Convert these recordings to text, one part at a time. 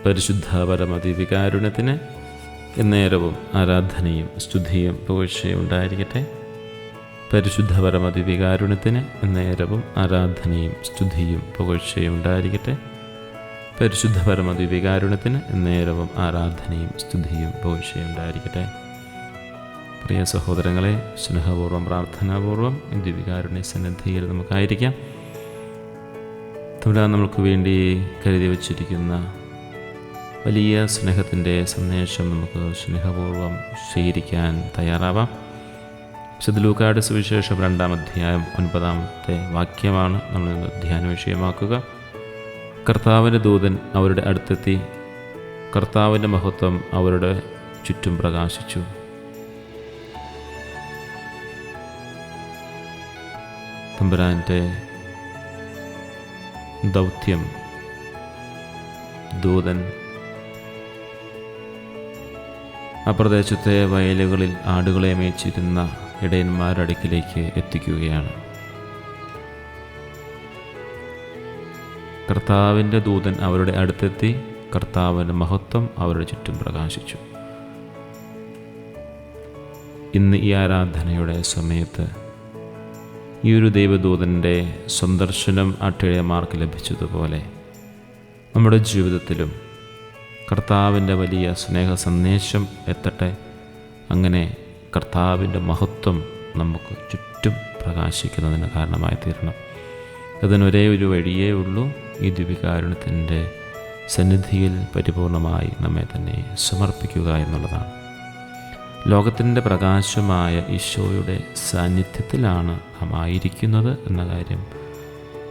പരിശുദ്ധ പരമദിവ്യകാരുണ്യത്തിന് എന്നേരവും ആരാധനയും സ്തുതിയും പുകഴ്ചയും ഉണ്ടായിരിക്കട്ടെ. പരിശുദ്ധ പരമദിവ്യകാരുണ്യത്തിന് എന്നേരവും ആരാധനയും സ്തുതിയും പുകഴ്ചയും ഉണ്ടായിരിക്കട്ടെ. പരിശുദ്ധ പരമദിവ്യകാരുണ്യത്തിന് എന്നേരവും ആരാധനയും സ്തുതിയും പുകഴ്ചയും ഉണ്ടായിരിക്കട്ടെ. പ്രിയ സഹോദരങ്ങളെ, സ്നേഹപൂർവ്വം പ്രാർത്ഥനാപൂർവ്വം ദിവ്യകാരുണ്യ സന്നിധിയിൽ നമുക്കായിരിക്കാം. തമ്പുരാൻ നമുക്ക് വേണ്ടി കരുതി വച്ചിരിക്കുന്ന വലിയ സ്നേഹത്തിൻ്റെ സന്ദേശം നമുക്ക് സ്നേഹപൂർവ്വം സ്വീകരിക്കാൻ തയ്യാറാവാം. വിശുദ്ധ ലൂക്കായുടെ സുവിശേഷം 2-ാം അധ്യായം 9-ാമത്തെ വാക്യമാണ് നമ്മൾ ധ്യാന വിഷയമാക്കുക. കർത്താവിൻ്റെ ദൂതൻ അവരുടെ അടുത്തെത്തി, കർത്താവിൻ്റെ മഹത്വം അവരുടെ ചുറ്റും പ്രകാശിച്ചു. തമ്പുരാൻ്റെ ദൗത്യം, ദൂതൻ ആ പ്രദേശത്തെ വയലുകളിൽ ആടുകളെ മേച്ചിരുന്ന ഇടയന്മാരുടെ അടുക്കിലേക്ക് എത്തിക്കുകയാണ്. കർത്താവിൻ്റെ ദൂതൻ അവരുടെ അടുത്തെത്തി, കർത്താവിൻ്റെ മഹത്വം അവരുടെ ചുറ്റും പ്രകാശിച്ചു. ഇന്ന് ഈ ആരാധനയുടെ സമയത്ത് ഈ ഒരു ദൈവദൂതൻ്റെ സന്ദർശനം ആട്ടിടയന്മാർക്ക് ലഭിച്ചതുപോലെ നമ്മുടെ ജീവിതത്തിലും കർത്താവിൻ്റെ വലിയ സ്നേഹ സന്ദേശം എത്തട്ടെ. അങ്ങനെ കർത്താവിൻ്റെ മഹത്വം നമുക്ക് ചുറ്റും പ്രകാശിക്കുന്നതിന് കാരണമായി തീരണം. അതിനൊരേ ഒരു വഴിയേ ഉള്ളൂ, ഈ ദിവ്യകാരുണ്യത്തിൻ്റെ സന്നിധിയിൽ പരിപൂർണമായി നമ്മെ തന്നെ സമർപ്പിക്കുക എന്നുള്ളതാണ്. ലോകത്തിൻ്റെ പ്രകാശമായ ഈശോയുടെ സാന്നിധ്യത്തിലാണ് നാം ആയിരിക്കുന്നത് എന്ന കാര്യം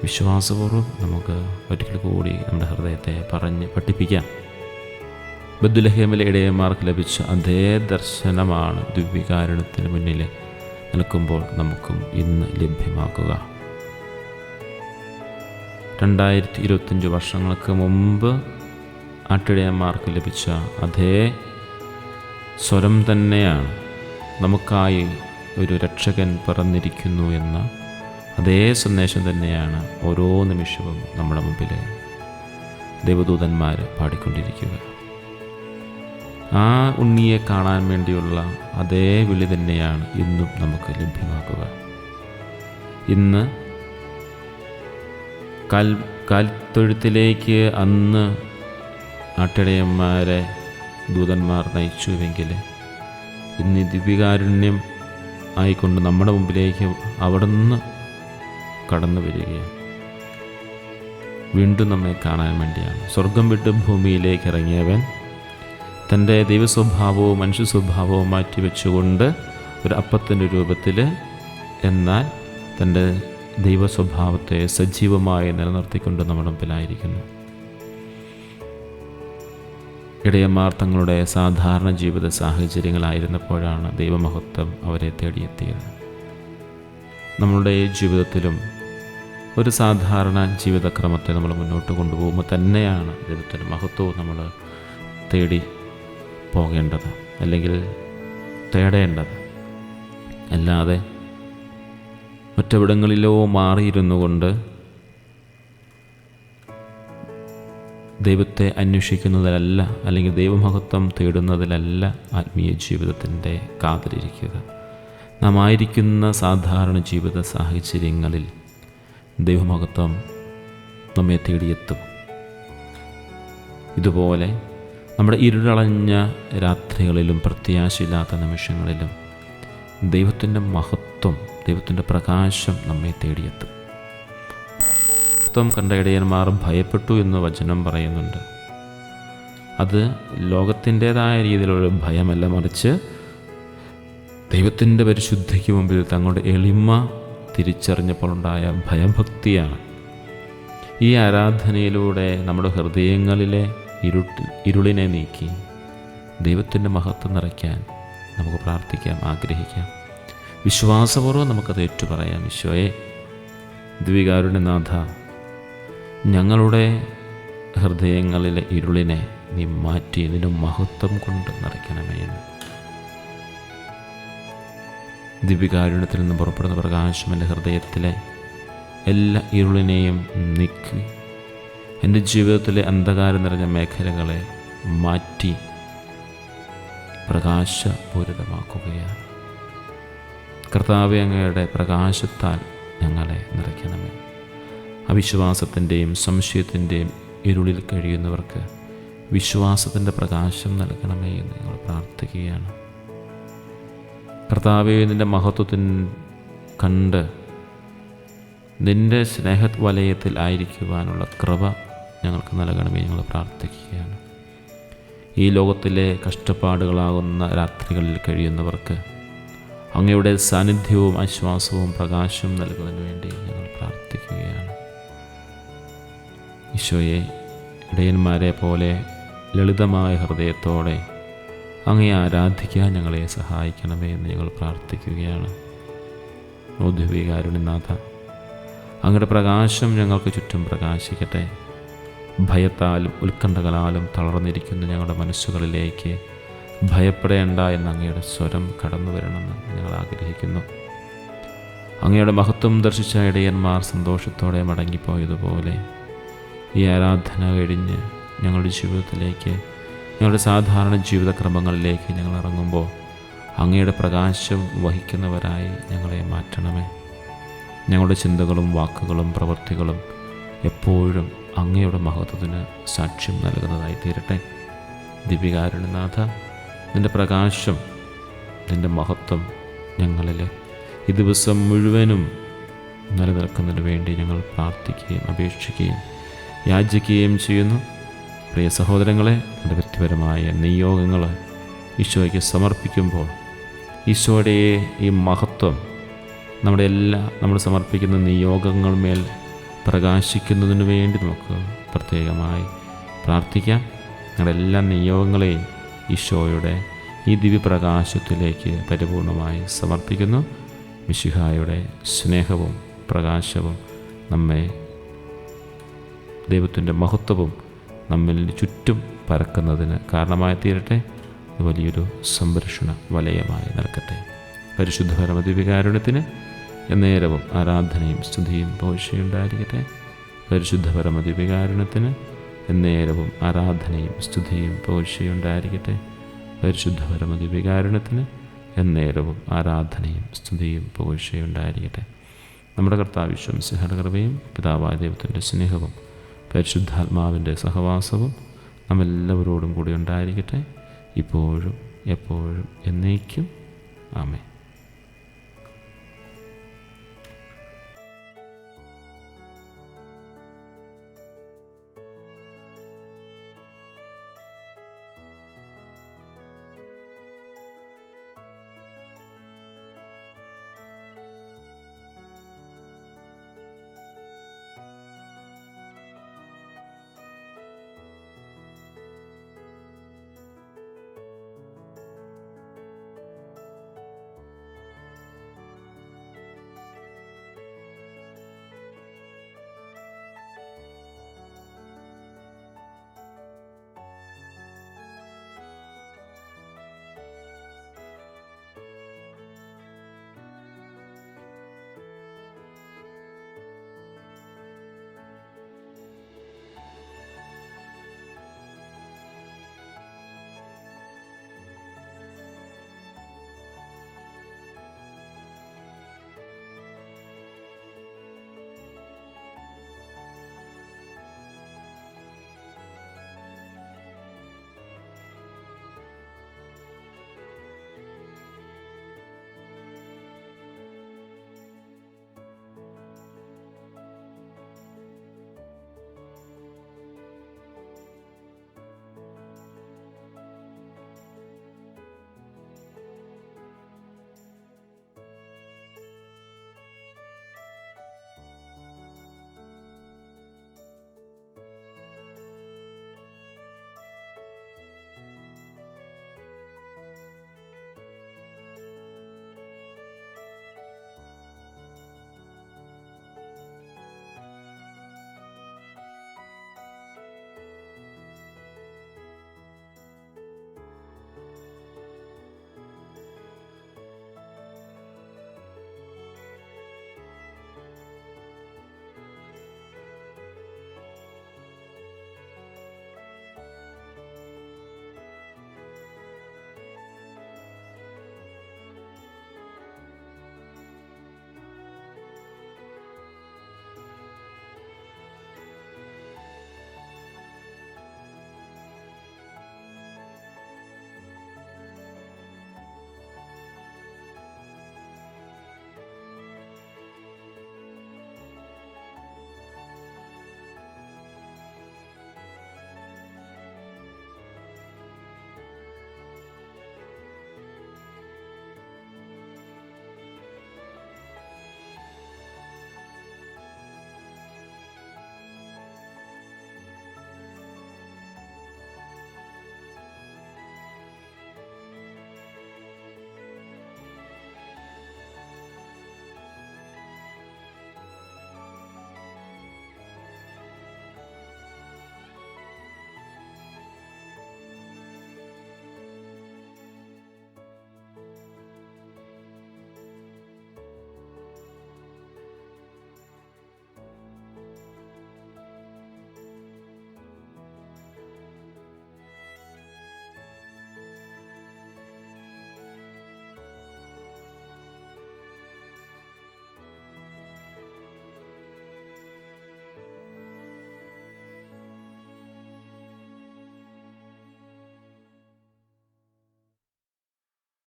വിശ്വാസപൂർവ്വം നമുക്ക് ഒരിക്കൽ കൂടി നമ്മുടെ ഹൃദയത്തെ പറഞ്ഞ് പഠിപ്പിക്കാം. ബത്ലഹേമിലെ ഇടയന്മാർക്ക് ലഭിച്ച അതേ ദർശനമാണ് ദിവ്യകാരുണ്യത്തിന് മുന്നിൽ നിൽക്കുമ്പോൾ നമുക്കും ഇന്ന് ലഭ്യമാക്കുക. 2025 വർഷങ്ങൾക്ക് മുമ്പ് ആട്ടിടയന്മാർക്ക് ലഭിച്ച അതേ സ്വരം തന്നെയാണ് നമുക്കായി ഒരു രക്ഷകൻ പിറന്നിരിക്കുന്നു എന്ന അതേ സന്ദേശം തന്നെയാണ് ഓരോ നിമിഷവും നമ്മുടെ മുമ്പിൽ ദൈവദൂതന്മാർ പാടിക്കൊണ്ടിരിക്കുക. ആ ഉണ്ണിയെ കാണാൻ വേണ്ടിയുള്ള അതേ വിളി തന്നെയാണ് ഇന്നും നമുക്ക് ലഭ്യമാക്കുക. ഇന്ന് കാൽത്തൊഴുത്തിലേക്ക് അന്ന് ആട്ടിടയന്മാരെ ദൂതന്മാർ നയിച്ചുവെങ്കിൽ ഇന്ന് ദിവ്യകാരുണ്യം ആയിക്കൊണ്ട് നമ്മുടെ മുമ്പിലേക്ക് അവിടുന്ന് കടന്നു വരികയാണ്. വീണ്ടും നമ്മെ കാണാൻ വേണ്ടിയാണ്. സ്വർഗം വിട്ട് ഭൂമിയിലേക്ക് ഇറങ്ങിയവൻ തൻ്റെ ദൈവസ്വഭാവവും മനുഷ്യ സ്വഭാവവും മാറ്റിവെച്ചുകൊണ്ട് ഒരു അപ്പത്തിൻ്റെ രൂപത്തിൽ, എന്നാൽ തൻ്റെ ദൈവസ്വഭാവത്തെ സജീവമായി നിലനിർത്തിക്കൊണ്ട് നമ്മുടെ മുമ്പിലായിരിക്കുന്നു. ഇടയന്മാർ തങ്ങളുടെ സാധാരണ ജീവിത സാഹചര്യങ്ങളായിരുന്നപ്പോഴാണ് ദൈവമഹത്വം അവരെ തേടിയെത്തിയത്. നമ്മളുടെ ജീവിതത്തിലും ഒരു സാധാരണ ജീവിതക്രമത്തെ നമ്മൾ മുന്നോട്ട് കൊണ്ടുപോകുമ്പോൾ തന്നെയാണ് ദൈവത്തിൻ്റെ മഹത്വവും നമ്മൾ തേടി പോകേണ്ടത്, അല്ലെങ്കിൽ തേടേണ്ടത്. അല്ലാതെ മറ്റെവിടങ്ങളിലോ മാറിയിരുന്നു കൊണ്ട് ദൈവത്തെ അന്വേഷിക്കുന്നതിലല്ല, അല്ലെങ്കിൽ ദൈവമഹത്വം തേടുന്നതിലല്ല ആത്മീയ ജീവിതത്തിൻ്റെ കാതലിരിക്കുക. നാം ആയിരിക്കുന്ന സാധാരണ ജീവിത സാഹചര്യങ്ങളിൽ ദൈവമഹത്വം നമ്മെ തേടിയെത്തും. ഇതുപോലെ നമ്മുടെ ഇരുളടഞ്ഞ രാത്രികളിലും പ്രത്യാശയില്ലാത്ത നിമിഷങ്ങളിലും ദൈവത്തിൻ്റെ മഹത്വം, ദൈവത്തിൻ്റെ പ്രകാശം നമ്മെ തേടിയെത്തും. കണ്ട ഇടയന്മാർ ഭയപ്പെട്ടു എന്ന് വചനം പറയുന്നുണ്ട്. അത് ലോകത്തിൻ്റെതായ രീതിയിലുള്ള ഭയമല്ല, മറിച്ച് ദൈവത്തിൻ്റെ പരിശുദ്ധിക്ക് മുമ്പിൽ തങ്ങളുടെ എളിമ തിരിച്ചറിഞ്ഞപ്പോൾ ഉണ്ടായ ഭയഭക്തിയാണ്. ഈ ആരാധനയിലൂടെ നമ്മുടെ ഹൃദയങ്ങളിലെ ഇരുളിനെ നീക്കി ദൈവത്തിൻ്റെ മഹത്വം നിറയ്ക്കാൻ നമുക്ക് പ്രാർത്ഥിക്കാം, ആഗ്രഹിക്കാം. വിശ്വാസപൂർവ്വം നമുക്കത് ഏറ്റുപറയാം. ഈശോയെ, ദിവ്യകാരുണ്യനാഥ, ഞങ്ങളുടെ ഹൃദയങ്ങളിലെ ഇരുളിനെ നീ മാറ്റി ഇതിന് മഹത്വം കൊണ്ട് നിറയ്ക്കണമേ എന്ന്. ദിവ്യകാരുണ്യത്തിൽ നിന്ന് പുറപ്പെടുന്ന പ്രകാശം എൻ്റെ ഹൃദയത്തിലെ എല്ലാ ഇരുളിനെയും നീക്കി എൻ്റെ ജീവിതത്തിലെ അന്ധകാരം നിറഞ്ഞ മേഖലകളെ മാറ്റി പ്രകാശപൂരിതമാക്കുകയാണ്. കർത്താവേ, അങ്ങയുടെ പ്രകാശത്താൽ ഞങ്ങളെ നിറയ്ക്കണമേ. അവിശ്വാസത്തിൻ്റെയും സംശയത്തിൻ്റെയും ഇരുളിൽ കഴിയുന്നവർക്ക് വിശ്വാസത്തിൻ്റെ പ്രകാശം നൽകണമേ എന്ന് ഞങ്ങൾ പ്രാർത്ഥിക്കുകയാണ്. കർത്താവേ, നിൻ്റെ മഹത്വത്തിൻ കണ്ട് നിൻ്റെ സ്നേഹവലയത്തിൽ ആയിരിക്കുവാനുള്ള കൃപ ഞങ്ങൾക്ക് നൽകണമേ ഞങ്ങൾ പ്രാർത്ഥിക്കുകയാണ്. ഈ ലോകത്തിലെ കഷ്ടപ്പാടുകളാകുന്ന രാത്രികളിൽ കഴിയുന്നവർക്ക് അങ്ങയുടെ സാന്നിധ്യവും ആശ്വാസവും പ്രകാശവും നൽകുന്നതിന് വേണ്ടി ഞങ്ങൾ പ്രാർത്ഥിക്കുകയാണ്. ഈശോയെ, ഇടയന്മാരെ പോലെ ലളിതമായ ഹൃദയത്തോടെ അങ്ങയെ ആരാധിക്കാൻ ഞങ്ങളെ സഹായിക്കണമേ എന്ന് ഞങ്ങൾ പ്രാർത്ഥിക്കുകയാണ്. ഔദ്യോഗികാരുണ്യനാഥ, അങ്ങയുടെ പ്രകാശം ഞങ്ങൾക്ക് ചുറ്റും പ്രകാശിക്കട്ടെ. ഭയത്താലും ഉത്കണ്ഠകളാലും തളർന്നിരിക്കുന്ന ഞങ്ങളുടെ മനസ്സുകളിലേക്ക് ഭയപ്പെടേണ്ട എന്ന അങ്ങയുടെ സ്വരം കടന്നു വരണമെന്ന് ഞങ്ങൾ ആഗ്രഹിക്കുന്നു. അങ്ങയുടെ മഹത്വം ദർശിച്ച ഇടയന്മാർ സന്തോഷത്തോടെ മടങ്ങിപ്പോയതുപോലെ ഈ ആരാധന കഴിഞ്ഞ് ഞങ്ങളുടെ ജീവിതത്തിലേക്ക്, ഞങ്ങളുടെ സാധാരണ ജീവിതക്രമങ്ങളിലേക്ക് ഞങ്ങൾ ഇറങ്ങുമ്പോൾ അങ്ങയുടെ പ്രകാശം വഹിക്കുന്നവരായി ഞങ്ങളെ മാറ്റണമേ. ഞങ്ങളുടെ ചിന്തകളും വാക്കുകളും പ്രവൃത്തികളും എപ്പോഴും അങ്ങയുടെ മഹത്വത്തിന് സാക്ഷ്യം നൽകുന്നതായി തീരട്ടെ. ദിവ്യകാരുണ്യനാഥ, നിൻ്റെ പ്രകാശം, നിൻ്റെ മഹത്വം ഞങ്ങളിൽ ഈ ദിവസം മുഴുവനും നിലനിൽക്കുന്നതിന് വേണ്ടി ഞങ്ങൾ പ്രാർത്ഥിക്കുകയും അപേക്ഷിക്കുകയും യാചിക്കുകയും ചെയ്യുന്നു. പ്രിയ സഹോദരങ്ങളെ, എൻ്റെ വ്യക്തിപരമായ നിയോഗങ്ങൾ ഈശോയ്ക്ക് സമർപ്പിക്കുമ്പോൾ ഈശോയുടെ ഈ മഹത്വം നമ്മൾ സമർപ്പിക്കുന്ന നിയോഗങ്ങൾമേൽ പ്രകാശിക്കുന്നതിന് വേണ്ടി നമുക്ക് പ്രത്യേകമായി പ്രാർത്ഥിക്കാം. ഞങ്ങളുടെ എല്ലാ നിയോഗങ്ങളെയും ഈശോയുടെ ഈ ദിവ്യപ്രകാശത്തിലേക്ക് പരിപൂർണമായി സമർപ്പിക്കുന്നു. മിശിഹായുടെ സ്നേഹവും പ്രകാശവും നമ്മെ, ദൈവത്തിൻ്റെ മഹത്വവും നമ്മിൽ ചുറ്റും പരക്കുന്നതിന് കാരണമായി തീരട്ടെ. വലിയൊരു സംരക്ഷണ വലയമായി നൽകട്ടെ. പരിശുദ്ധ പരമദിവ്യകാരുണ്യത്തിന് എന്നേരവും ആരാധനയും സ്തുതിയും പോഴ്ചയുണ്ടായിരിക്കട്ടെ. പരിശുദ്ധ പരമദിവ്യകാരുണ്യത്തിന് എന്നേരവും ആരാധനയും സ്തുതിയും പോഴ്ചയുണ്ടായിരിക്കട്ടെ. പരിശുദ്ധ പരമദിവ്യകാരുണ്യത്തിന് എന്നേരവും ആരാധനയും സ്തുതിയും പോഴ്ചയുണ്ടായിരിക്കട്ടെ. നമ്മുടെ കർത്താവ് ഈശോ മിശിഹായുടെ കൃപയും പിതാവായ ദൈവത്തിൻ്റെ സ്നേഹവും പരിശുദ്ധാത്മാവിൻ്റെ സഹവാസവും നമ്മെല്ലാവരോടും കൂടി ഉണ്ടായിരിക്കട്ടെ, ഇപ്പോഴും എപ്പോഴും എന്നേക്കും. ആമേൻ.